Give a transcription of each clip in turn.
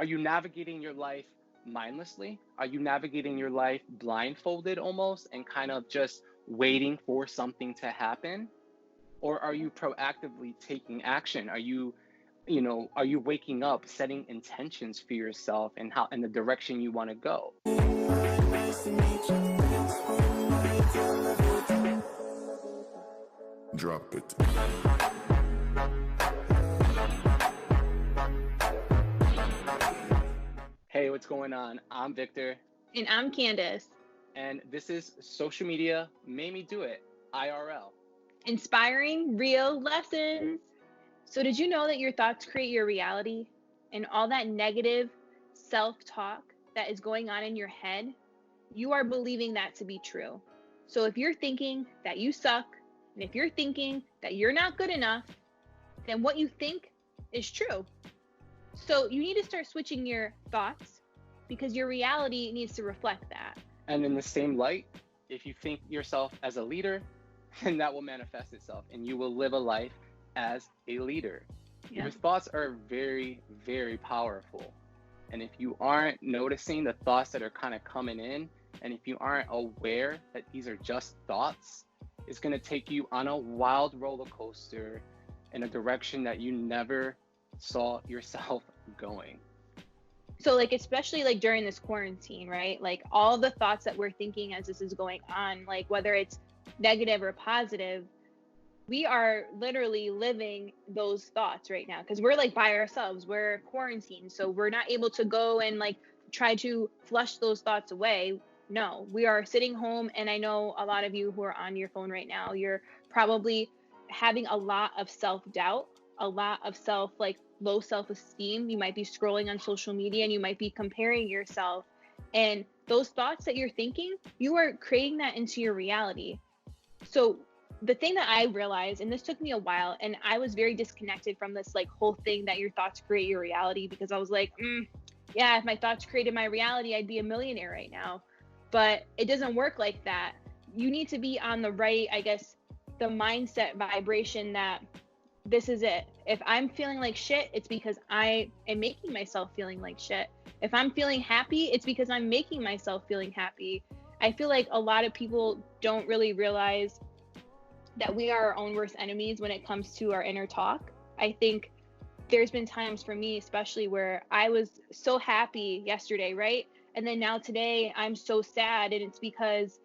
Are you navigating your life mindlessly? Are you navigating your life blindfolded almost and kind of just waiting for something to happen? Or are you proactively taking action? Are you waking up, setting intentions for yourself and how in the direction you want to go? Drop it. Hey, what's going on? I'm Victor, And I'm Candace, and this is Social Media Made Me Do It, IRL. inspiring real lessons. So, did you know that your thoughts create your reality? And all that negative self talk that is going on in your head, you are believing that to be true. So, if you're thinking that you suck, and if you're thinking that you're not good enough, then what you think is true. So, you need to start switching your thoughts because your reality needs to reflect that. And in the same light, if you think yourself as a leader, then that will manifest itself and you will live a life as a leader. Yeah. Your thoughts are very, very powerful. And if you aren't noticing the thoughts that are kind of coming in, and if you aren't aware that these are just thoughts, it's going to take you on a wild roller coaster in a direction that you never saw yourself going. So like, especially like during this quarantine, right? Like all the thoughts that we're thinking as this is going on, like whether it's negative or positive, we are literally living those thoughts right now because we're like by ourselves, we're quarantined. So we're not able to go and like try to flush those thoughts away. No, we are sitting home. And I know a lot of you who are on your phone right now, you're probably having a lot of self-doubt, a lot of low self-esteem. You might be scrolling on social media and you might be comparing yourself. And those thoughts that you're thinking, you are creating that into your reality. So the thing that I realized, and this took me a while, and I was very disconnected from this like whole thing that your thoughts create your reality, because I was like, yeah, if my thoughts created my reality, I'd be a millionaire right now. But it doesn't work like that. You need to be on the right, I guess, the mindset vibration that this is it. If I'm feeling like shit, it's because I am making myself feeling like shit. If I'm feeling happy, it's because I'm making myself feeling happy. I feel like a lot of people don't really realize that we are our own worst enemies when it comes to our inner talk. I think there's been times for me, especially where I was so happy yesterday, right? And then now today I'm so sad, and it's because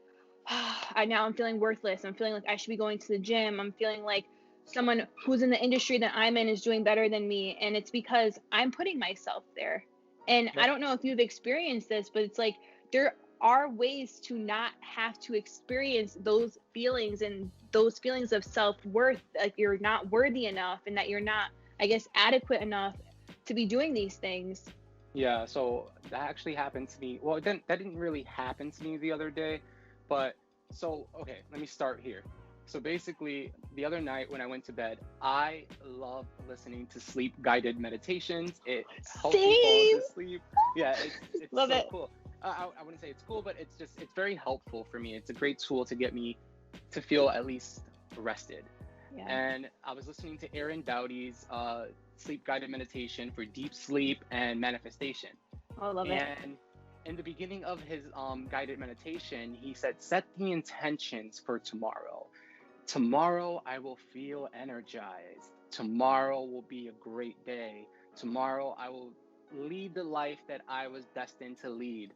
now I'm feeling worthless. I'm feeling like I should be going to the gym. I'm feeling like someone who's in the industry that I'm in is doing better than me. And it's because I'm putting myself there. And I don't know if you've experienced this, but it's like there are ways to not have to experience those feelings and those feelings of self-worth, like you're not worthy enough and that you're not, I guess, adequate enough to be doing these things. Yeah, so that actually happened to me. Well, that didn't really happen to me the other day, but okay, let me start here. So basically, the other night when I went to bed, I love listening to sleep guided meditations. It helps me fall to sleep. Yeah, it's Love so it. cool. I wouldn't say it's cool, but it's very helpful for me. It's a great tool to get me to feel at least rested. Yeah. And I was listening to Aaron Dowdy's sleep guided meditation for deep sleep and manifestation. I love it. And in the beginning of his guided meditation, he said, set the intentions for tomorrow. Tomorrow I will feel energized. Tomorrow will be a great day. Tomorrow I will lead the life that I was destined to lead.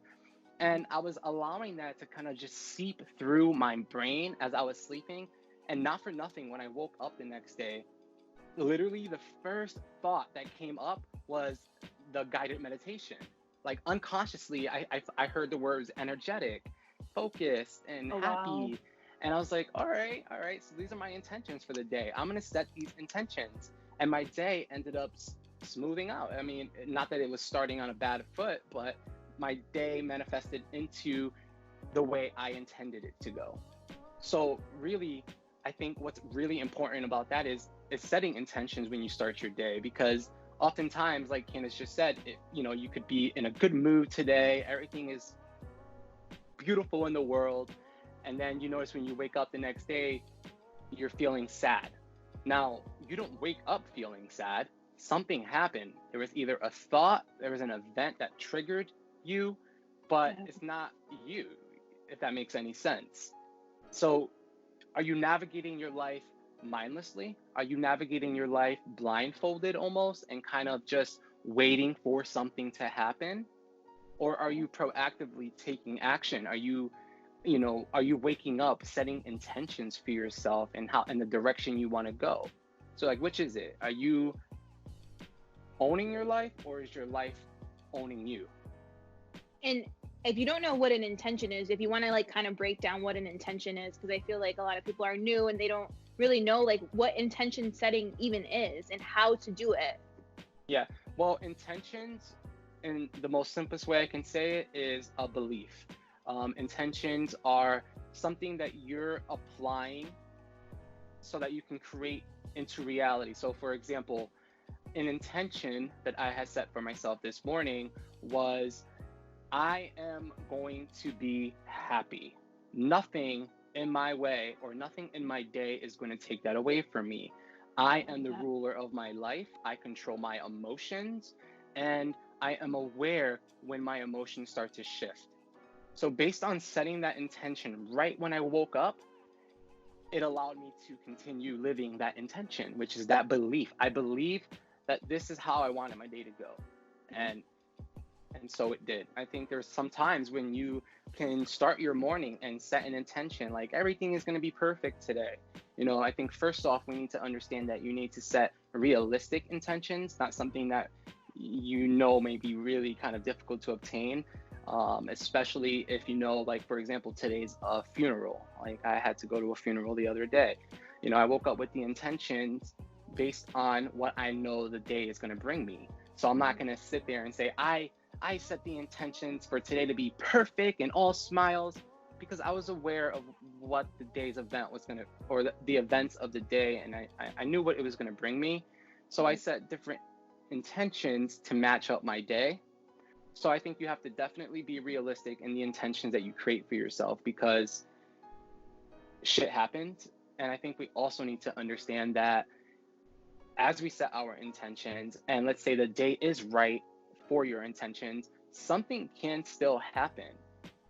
And I was allowing that to kind of just seep through my brain as I was sleeping. And not for nothing, when I woke up the next day, literally the first thought that came up was the guided meditation. Like unconsciously, I heard the words energetic, focused, and happy. Wow. And I was like, all right. So these are my intentions for the day. I'm going to set these intentions. And my day ended up smoothing out. I mean, not that it was starting on a bad foot, but my day manifested into the way I intended it to go. So really, I think what's really important about that is setting intentions when you start your day, because oftentimes, like Candace just said, you could be in a good mood today. Everything is beautiful in the world. And then you notice when you wake up the next day, you're feeling sad. Now, you don't wake up feeling sad. something happened. There was either a thought, there was an event that triggered you, but Yeah. it's not you, if that makes any sense. So, are you navigating your life mindlessly? Are you navigating your life blindfolded almost and kind of just waiting for something to happen? Or are you proactively taking action? Are you waking up, setting intentions for yourself and how and the direction you want to go? So like which is it? Are you owning your life or is your life owning you? And if you don't know what an intention is, if you want to like kind of break down what an intention is, because I feel like a lot of people are new and they don't really know like what intention setting even is and how to do it. Yeah. Well, intentions, in the most simplest way I can say it, is a belief. Intentions are something that you're applying so that you can create into reality. So, for example, an intention that I had set for myself this morning was I am going to be happy. Nothing in my way or nothing in my day is going to take that away from me. I am the ruler of my life. I control my emotions and I am aware when my emotions start to shift. So, based on setting that intention right when I woke up, it allowed me to continue living that intention, which is that belief. I believe that this is how I wanted my day to go. And so it did. I think there's some times when you can start your morning and set an intention like everything is going to be perfect today. I think first off, we need to understand that you need to set realistic intentions, not something that may be really kind of difficult to obtain, especially if like, for example, today's a funeral. Like I had to go to a funeral the other day. I woke up with the intentions based on what I know the day is going to bring me. So I'm not going to sit there and say, I set the intentions for today to be perfect and all smiles, because I was aware of what the day's event was going to, or the events of the day, and I knew what it was going to bring me. So I set different intentions to match up my day. So I think you have to definitely be realistic in the intentions that you create for yourself, because shit happens. And I think we also need to understand that as we set our intentions, and let's say the day is right for your intentions, something can still happen.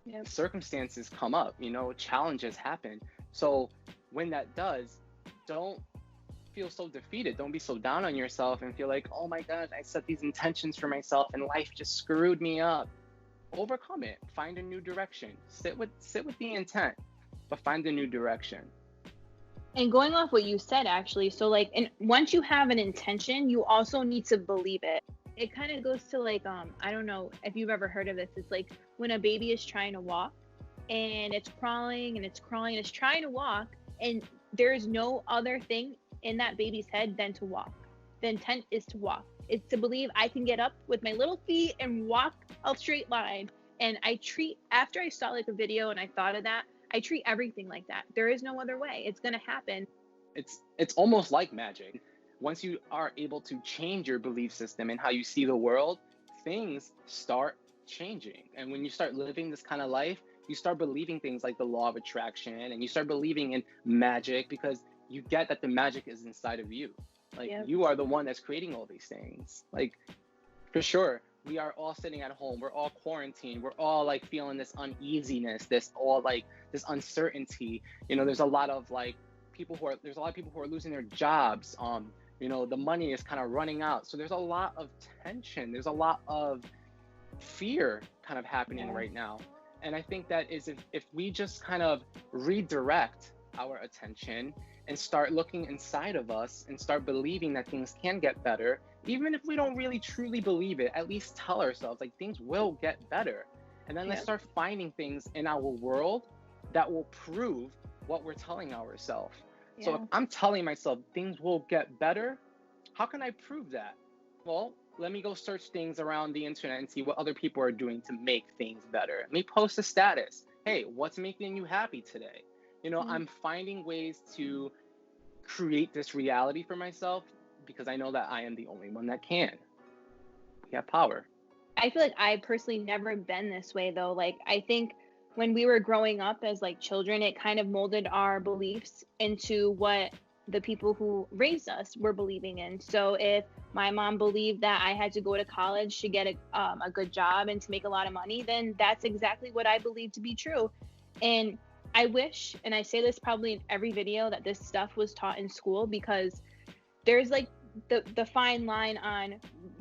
Yep. Circumstances come up, challenges happen. So when that does, don't feel so defeated. Don't be so down on yourself and feel like, oh my God, I set these intentions for myself and life just screwed me up. Overcome it. Find a new direction. Sit with the intent, but find a new direction. And going off what you said, actually, so like, and once you have an intention, you also need to believe it. It kind of goes to like, I don't know if you've ever heard of this. It's like when a baby is trying to walk and it's crawling and it's crawling and it's trying to walk, and there's no other thing in that baby's head than to walk. The intent is to walk. It's to believe I can get up with my little feet and walk a straight line. And after I saw like a video and I thought of that, I treat everything like that. There is no other way. It's going to happen. It's almost like magic. Once you are able to change your belief system and how you see the world, things start changing. And when you start living this kind of life, you start believing things like the law of attraction, and you start believing in magic, because you get that the magic is inside of you. Like, yep. You are the one that's creating all these things. Like, for sure, we are all sitting at home. We're all quarantined. We're all like feeling this uneasiness, this uncertainty. There's a lot of people who are losing their jobs. The money is kind of running out. So there's a lot of tension. There's a lot of fear kind of happening right now. And I think that is if we just kind of redirect our attention and start looking inside of us and start believing that things can get better, even if we don't really truly believe it, at least tell ourselves like things will get better. And then let's start finding things in our world that will prove what we're telling ourselves. Yeah. So if I'm telling myself things will get better, how can I prove that? Well, let me go search things around the internet and see what other people are doing to make things better. Let me post a status. Hey, what's making you happy today? I'm finding ways to create this reality for myself, because I know that I am the only one that can. We have power. I feel like I've personally never been this way though. Like, I think when we were growing up as like children, it kind of molded our beliefs into what the people who raised us were believing in. So if my mom believed that I had to go to college to get a good job and to make a lot of money, then that's exactly what I believe to be true. And I wish, and I say this probably in every video, that this stuff was taught in school, because there's like the fine line on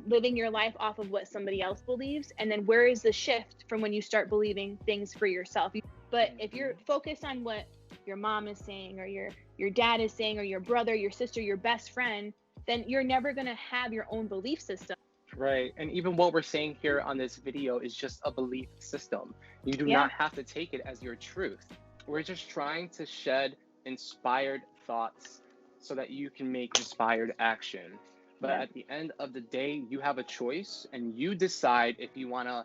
living your life off of what somebody else believes, and then where is the shift from when you start believing things for yourself. But if you're focused on what your mom is saying, or your dad is saying, or your brother, your sister, your best friend, then you're never going to have your own belief system. Right. And even what we're saying here on this video is just a belief system. You do Yeah. not have to take it as your truth. We're just trying to shed inspired thoughts so that you can make inspired action. But Yeah. at the end of the day, you have a choice, and you decide if you want to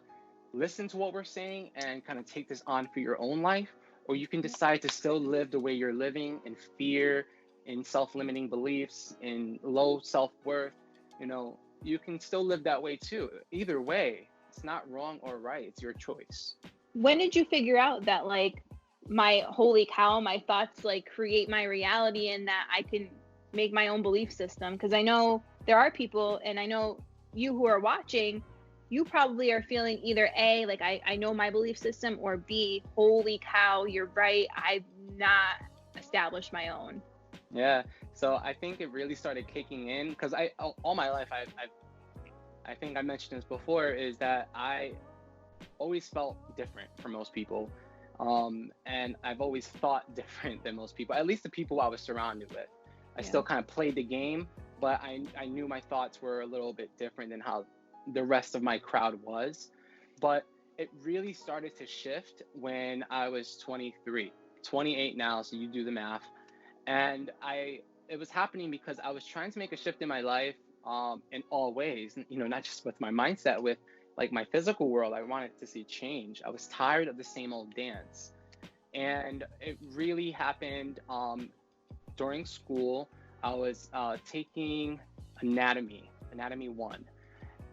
listen to what we're saying and kind of take this on for your own life, or you can decide to still live the way you're living, in fear, in self-limiting beliefs, in low self-worth. You can still live that way too. Either way, it's not wrong or right. It's your choice. When did you figure out that, like, my holy cow, my thoughts like create my reality, and that I can make my own belief system? Because I know there are people, and I know you who are watching, you probably are feeling either A, like I know my belief system, or B, holy cow, you're right, I've not established my own. Yeah. So I think it really started kicking in because all my life, I think I mentioned this before, is that I always felt different from most people. And I've always thought different than most people, at least the people I was surrounded with. I still kind of played the game, but I knew my thoughts were a little bit different than how the rest of my crowd was. But it really started to shift when I was 23, 28 now, so you do the math. And it was happening because I was trying to make a shift in my life, in all ways, not just with my mindset, with like my physical world. I wanted to see change. I was tired of the same old dance. And it really happened during school. I was taking anatomy 1.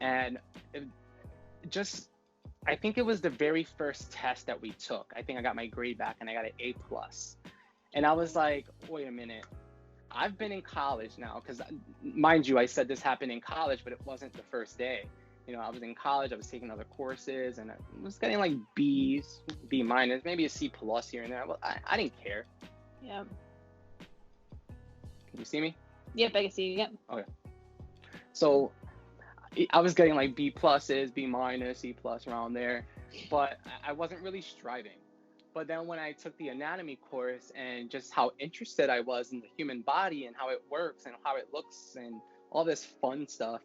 And I think it was the very first test that we took. I think I got my grade back and I got an A+. And I was like, wait a minute. I've been in college now, because mind you, I said this happened in college, but it wasn't the first day. I was in college, I was taking other courses, and I was getting like B's, B minus, maybe a C+ here and there. Well, I didn't care. Yeah. Can you see me? Yep, I can see you. Yep. Okay. So I was getting like B+, B minus, C+, around there, but I wasn't really striving. But then when I took the anatomy course, and just how interested I was in the human body and how it works and how it looks and all this fun stuff,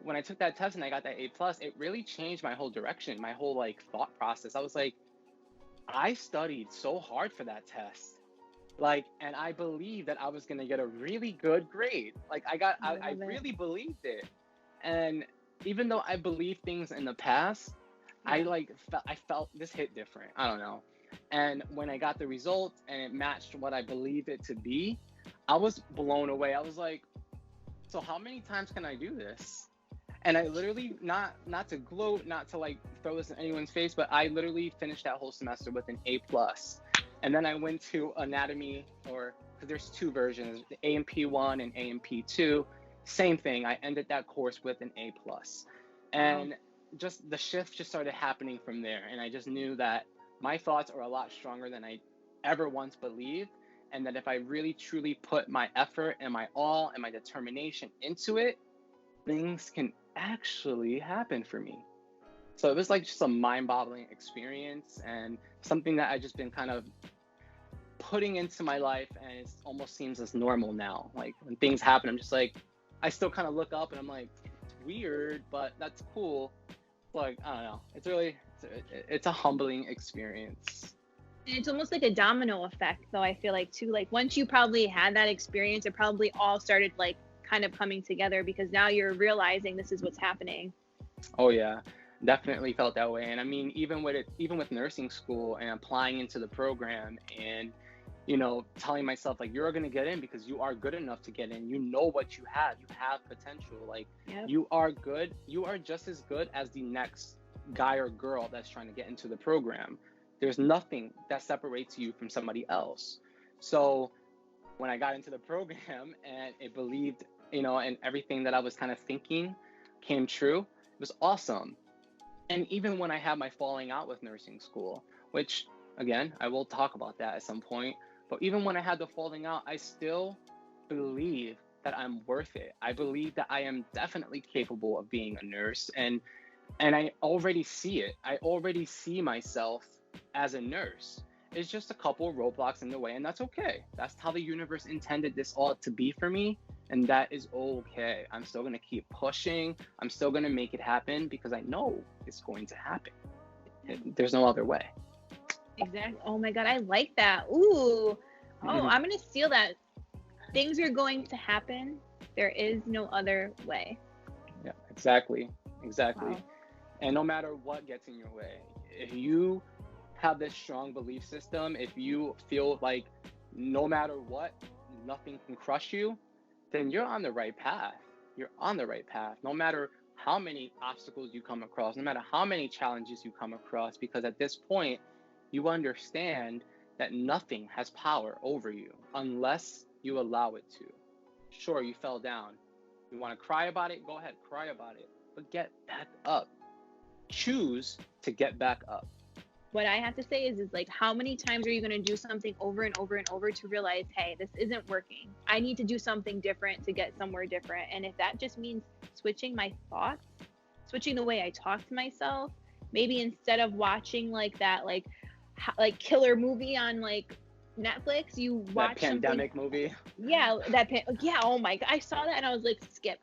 when I took that test and I got that A+, it really changed my whole direction, my whole like thought process. I was like, I studied so hard for that test. And I believed that I was going to get a really good grade. I really believed it. And even though I believed things in the past, I felt this hit different. I don't know. And when I got the results and it matched what I believed it to be, I was blown away. I was like, so how many times can I do this? And I literally, not to gloat, not to like throw this in anyone's face, but I literally finished that whole semester with an A+. And then I went to anatomy, because there's 2 versions, the A&P1 and A&P2. Same thing. I ended that course with an A+. And just the shift just started happening from there. And I just knew that my thoughts are a lot stronger than I ever once believed. And that if I really truly put my effort and my all and my determination into it, things can actually happen for me. So it was like just a mind-boggling experience, and something that I've just been kind of putting into my life, and it almost seems as normal now. Like when things happen, I'm just like, I still kind of look up and I'm like, it's weird, but that's cool. Like, I don't know. It's a humbling experience. And it's almost like a domino effect, though, I feel like, too. Like, once you probably had that experience, it probably all started, like, kind of coming together, because now you're realizing this is what's happening. Oh, yeah. Definitely felt that way. And I mean, even with nursing school and applying into the program and, telling myself, like, you're going to get in because you are good enough to get in. You know what you have. You have potential. Like, You are good. You are just as good as the next guy or girl that's trying to get into the program. There's nothing that separates you from somebody else. So when I got into the program and it believed, and everything that I was kind of thinking came true, it was awesome. And even when I had my falling out with nursing school, which again, I will talk about that at some point, but even when I had the falling out, I still believe that I'm worth it. I believe that I am definitely capable of being a nurse, and I already see it. I already see myself as a nurse. It's just a couple of roadblocks in the way, and that's okay. That's how the universe intended this all to be for me, and that is okay. I'm still going to keep pushing. I'm still going to make it happen because I know it's going to happen. There's no other way. Exactly. Oh my God, I like that. Ooh. Oh, I'm going to steal that. Things are going to happen. There is no other way. Yeah, exactly. Wow. And no matter what gets in your way, if you have this strong belief system, if you feel like no matter what, nothing can crush you, then you're on the right path. You're on the right path, no matter how many obstacles you come across, no matter how many challenges you come across, because at this point, you understand that nothing has power over you unless you allow it to. Sure, you fell down. You want to cry about it? Go ahead, cry about it. But get back up. Choose to get back up. What I have to say is like, how many times are you going to do something over and over and over to realize, hey, this isn't working. I need to do something different to get somewhere different. And if that just means switching my thoughts, switching the way I talk to myself, maybe instead of watching like that, like killer movie on like Netflix, you watch that pandemic movie. Yeah, yeah. Oh my God, I saw that and I was like, skip.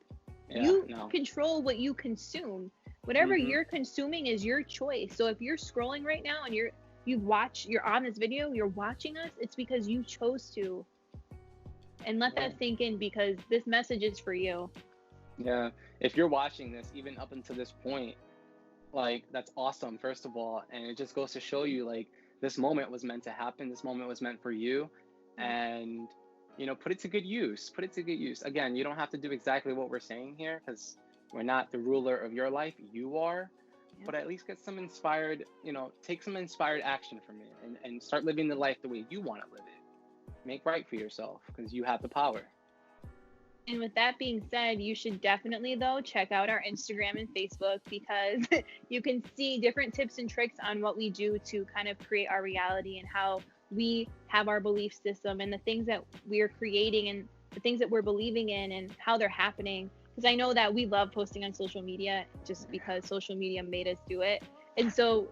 Yeah, You no. control what you consume. Whatever you're consuming is your choice. So if you're scrolling right now and you're on this video, you're watching us, it's because you chose to. And let that sink in, because this message is for you. Yeah. If you're watching this, even up until this point, like, that's awesome, first of all. And it just goes to show you, like, this moment was meant to happen. This moment was meant for you. And, put it to good use. Put it to good use. Again, you don't have to do exactly what we're saying here, because we're not the ruler of your life. You are. Yeah. But at least get some inspired, take some inspired action from it, and start living the life the way you want to live it. Make right for yourself, because you have the power. And with that being said, you should definitely, though, check out our Instagram and Facebook, because you can see different tips and tricks on what we do to kind of create our reality, and how we have our belief system, and the things that we're creating, and the things that we're believing in, and how they're happening. Because I know that we love posting on social media just because social media made us do it. And so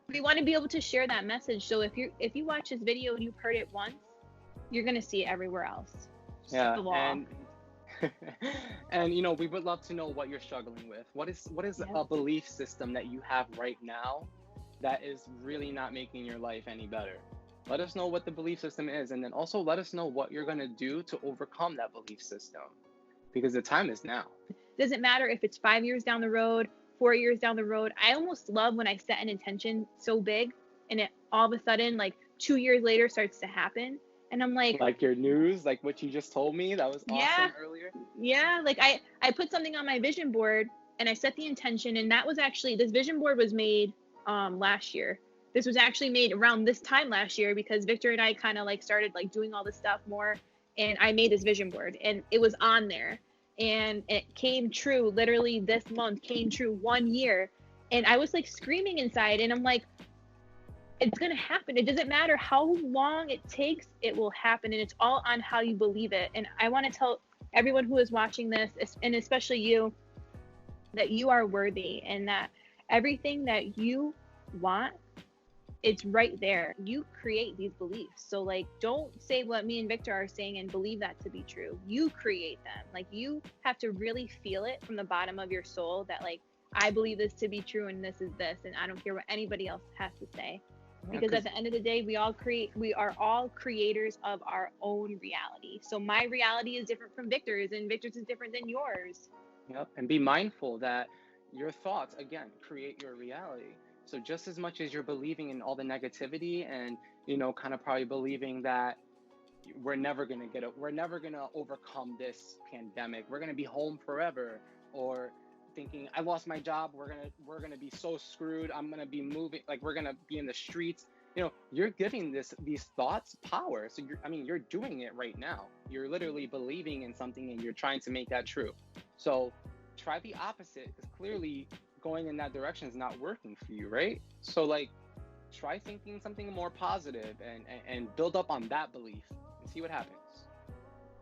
we want to be able to share that message. So if you watch this video and you've heard it once, you're going to see it everywhere else. Yeah. And we would love to know what you're struggling with. What is a belief system that you have right now that is really not making your life any better? Let us know what the belief system is, and then also let us know what you're going to do to overcome that belief system, because the time is now. Doesn't matter if it's 5 years down the road, 4 years down the road. I almost love when I set an intention so big and it all of a sudden, like 2 years later, starts to happen. And I'm like your news, like what you just told me, that was awesome earlier. Yeah, like I put something on my vision board and I set the intention, and that was actually, this vision board was made last year. This was actually made around this time last year, because Victor and I kind of like started like doing all this stuff more, and I made this vision board and it was on there, and it came true literally this month, came true 1 year. And I was like screaming inside, and I'm like, it's going to happen. It doesn't matter how long it takes, it will happen. And it's all on how you believe it. And I want to tell everyone who is watching this, and especially you, that you are worthy, and that everything that you want, it's right there. You create these beliefs. So like, don't say what me and Victor are saying and believe that to be true. You create them. Like, you have to really feel it from the bottom of your soul that like, I believe this to be true, and this is this, and I don't care what anybody else has to say. Because at the end of the day, we are all creators of our own reality. So my reality is different from Victor's, and Victor's is different than yours. Yep. And be mindful that your thoughts, again, create your reality. So just as much as you're believing in all the negativity and, kind of probably believing that we're never going to overcome this pandemic, we're going to be home forever, or thinking, I lost my job, we're going to be so screwed, I'm going to be moving, like we're going to be in the streets. you're giving these thoughts power. So you're doing it right now. You're literally believing in something and you're trying to make that true. So try the opposite, because clearly going in that direction is not working for you, right? So like, try thinking something more positive and build up on that belief and see what happens.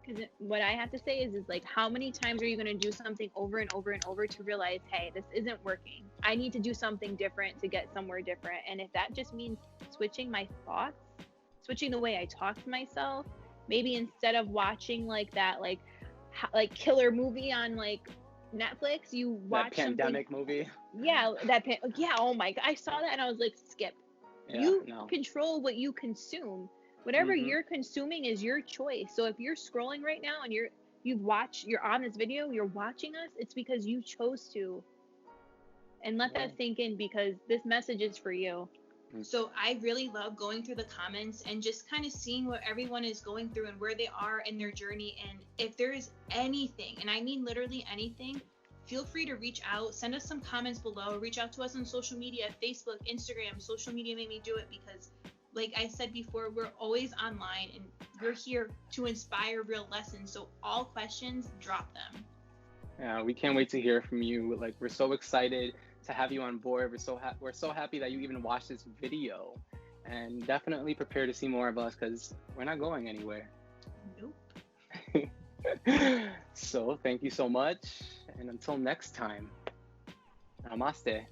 Because what I have to say is like, how many times are you going to do something over and over and over to realize, hey, this isn't working. I need to do something different to get somewhere different. And if that just means switching my thoughts, switching the way I talk to myself, maybe instead of watching like that, like killer movie on like Netflix, you watch that pandemic movie. Yeah, yeah. Oh my God, I saw that and I was like, skip. Yeah, You no. control what you consume. Whatever you're consuming is your choice. So if you're scrolling right now and you're on this video, you're watching us, it's because you chose to. And let that sink in, because this message is for you. So I really love going through the comments and just kind of seeing what everyone is going through and where they are in their journey. And if there is anything, and I mean literally anything, feel free to reach out, send us some comments below, reach out to us on social media, Facebook, Instagram. Social media made me do it because, like I said before, we're always online and we're here to inspire real lessons. So all questions, drop them. Yeah, we can't wait to hear from you. Like, we're so excited to have you on board. We're so happy that you even watched this video, and definitely prepare to see more of us, because we're not going anywhere. Nope. So thank you so much, and until next time, namaste.